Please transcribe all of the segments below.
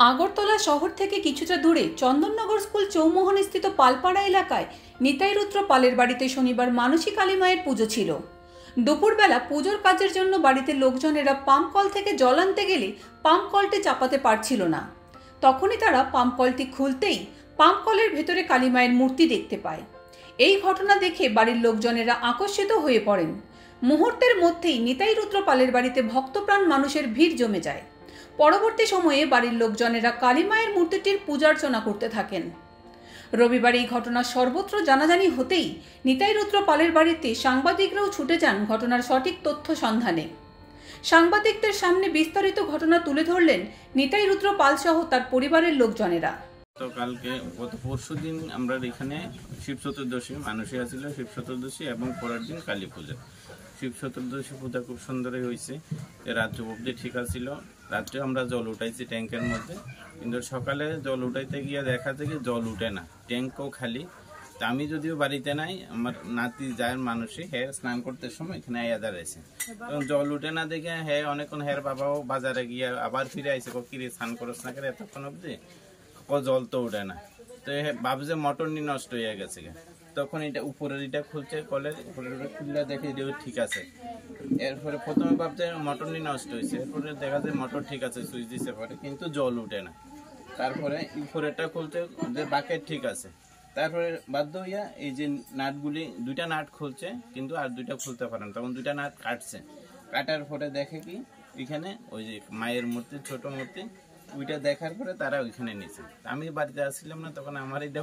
আগরতলা শহর থেকে কিছুটা দূরে চন্দননগর স্কুল চৌমোহনস্থিত পালপাড়া এলাকায় নিতাই রুদ্র পালের বাড়িতে শনিবার মানসী কালী মায়ের পুজো ছিল। দুপুরবেলা পুজোর কাজের জন্য বাড়িতে লোকজনেরা পাম্প কল থেকে জল আনতে গেলে পাম্প কলটি চাপাতে পারছিল না। তখনই তারা পাম্প কলটি খুলতেই পাম্প কলের ভেতরে কালী মায়ের মূর্তি দেখতে পায়। এই ঘটনা দেখে বাড়ির লোকজনেরা আকর্ষিত হয়ে পড়েন। মুহূর্তের মধ্যেই নিতাই রুদ্র পালের বাড়িতে ভক্তপ্রাণ মানুষের ভিড় জমে যায়। পরবর্তী সময়ে বাড়ির লোকজনেরা কালী মায়ের মূর্তিটির পূজার্চনা করতে থাকেন। রবিবার এই ঘটনা সর্বত্র জানাজানি হতেই নিতাই রুদ্র পালের বাড়িতে সাংবাদিকরাও ছুটে যান ঘটনার সঠিক তথ্য সন্ধানে। সাংবাদিকদের সামনে বিস্তারিত ঘটনা তুলে ধরলেন নিতাই রুদ্র পাল সহ তার পরিবারের লোকজনেরা। তো কালকে গত পরশু দিন আমরা এখানে শিব চতুর্দশী মানসী আছিল, শিব চতুর্দশী এবং পরের দিন কালী পূজা। শিব চতুর্দশী পূজা খুব সুন্দরই হয়েছে, রাত্রে অবধি ঠিক আছিল। রাত্রে আমরা জল উঠাইছি ট্যাঙ্কের মধ্যে, কিন্তু সকালে জল উঠাইতে গিয়ে দেখা যায় কি জল উঠে না, ট্যাঙ্কও খালি। তা আমি যদিও বাড়িতে নাই, আমার নাতি যায় মানুষই হ্যাঁ স্নান করতে সময় এখানে আয়া দাঁড়াইছে, তখন জল উঠে না দেখে হ্যাঁ অনেকক্ষণ হ্যাঁ বাবাও বাজারে গিয়ে আবার ফিরে আইসে, কিরে স্নান করস না করে এতক্ষণ অবধি, জল তো উঠে না। তো ভাবছে মোটর নিয়ে নষ্ট হয়ে গেছে। তখন এটা উপরের এটা খুলছে, কলের উপরের খুললে দেখে এটা ঠিক আছে। এরপরে প্রথমে ভাবছে মোটর নিয়ে নষ্ট হয়েছে, এরপরে দেখা যায় মোটর ঠিক আছে, সুইচ দিতে পারে কিন্তু জল উঠে না। তারপরে উপরেরটা খুলতে যে বাকেট ঠিক আছে, তারপরে বাধ্য হইয়া এই যে নাটগুলি দুইটা নাট খুলছে কিন্তু আর দুইটা খুলতে পারে না, তখন দুইটা নাট কাটছে। কাটার পরে দেখে কি এখানে ওই যে মায়ের মূর্তি, ছোট মূর্তি, ওইটা দেখার পরে তারা ওইখানে নিয়েছে। আমি বাড়িতে আসছিলাম না, তখন আমার এটা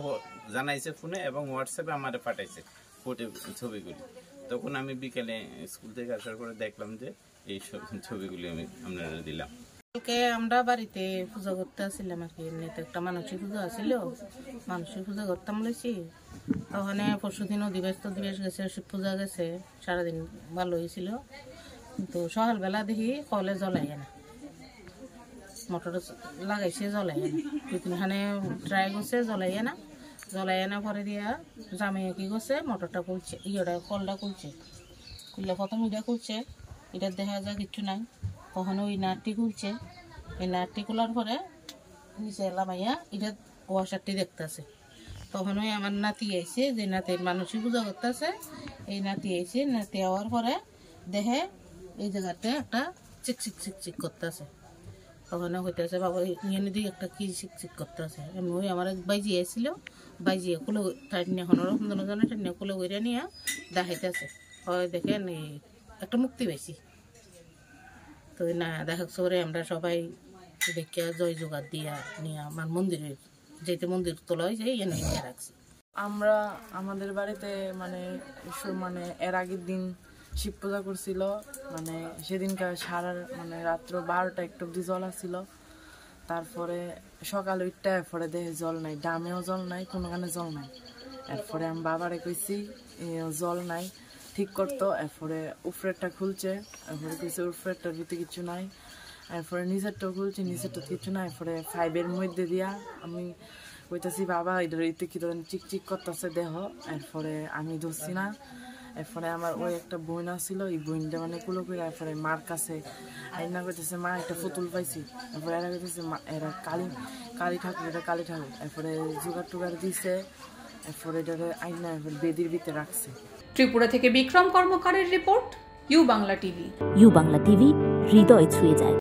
জানাইছে ফোনে এবং হোয়াটসঅ্যাপে আমার পাঠাইছে ফটো ছবিগুলি। তখন আমি বিকেলে স্কুল থেকে আসার পরে দেখলাম যে এই সব ছবিগুলি আমি আপনারা দিলাম। কালকে আমরা বাড়িতে পূজা করতে আসছিলাম আর কি, এমনিতে একটা মানসিক পুজো আসছিল, মানসিক পুজো করতাম বলেছি। ওখানে পরশুদিন অধিবেশ গেছে, শিব পূজা গেছে, সারাদিন ভালো হয়েছিল। কিন্তু সকালবেলা দেখি কলে জ্বলাই না, মোটর লাগাইছে জ্বলাই না, দুই তিনখানে ট্রাই করছে জ্বলাই না পরে দিয়া জামাইয়া কি করছে মোটরটা খুলছে, কলটা খুলছে, খুললে প্রথম এটা খুলছে, এটা দেখা যায় কিচ্ছু নাই। তখন ওই নাটটি খুলছে, এই নাটটি খোলার পরে নিচে লামাইয়া এটা ওয়াশারটি দেখতেছে। তখন ওই আমার নাতি আইছে, যে নাতির মানুষই পূজা করতেছে, এই নাতি আইছে, নাতি হওয়ার পরে দেখে এই জায়গাতে একটা চিকচিক করতেছে। তখন হইতেছে বাবা ইয়ানি দিকে একটা কি চিকচিক করতেছে। এমনি ওই আমার বাইজি আইছিল, বাইজিয়ে খুলে টাইনিয়া হনরো জনে টাইনিয়া খুলে ওইরা নিয়ে দেখাইতেছে, হয় দেখেন এই একটা মুক্তি পাইছি। তো না দেখাচ্ছে করে আমরা সবাই দেখিয়া জয় জোগাড় দিয়া নিয়ে আমার মন্দিরে যেতে মন্দির তোলা হয়েছে এনে নিয়ে রাখছি। আমরা আমাদের বাড়িতে মানে এর আগের দিন শিব পূজা করছিল, মানে সেদিনকার সারা মানে রাত্র 12টা-1টা অব্দি জল আসছিল। তারপরে সকাল 8টা, এরপরে দেখে জল নাই, ডামেও জল নাই, কোনোখানে জল নাই। এরপরে আমি বাবারে কইছি জল নাই ঠিক করতো, এরপরে উপরেরটা খুলছে, এরপরে কইছে উপরেরটার ভিতরে কিছু নাই, এরপরে নিচেরটাও খুলছে, নিচেরটা কিছু নাই। এরপরে 5-এর মধ্যে দিয়া আমি কইতাছি বাবা এটার ইতে কি চিকচিক করতেছে দেহ। এরপরে আমি ধরছি না, এরপরে আমার ওই একটা বোন আসছিল, এই বোনটা মানে কুলো করে এরপরে মার কাছে আইনা কইতেছে মা একটা পুতুল পাইছি। এরপরে এরা কইতেছে এরা কালী ঠাকুর, এটা কালী ঠাকুর। এরপরে জোগাড় টুগার দিছে, এরপরে এটাকে আইনা এরপরে বেদির ভিতরে রাখছে। ত্রিপুরা থেকে বিক্রম কর্মকারের report, U Bangla TV. U Bangla TV, হৃদয় ছুঁয়ে যায়।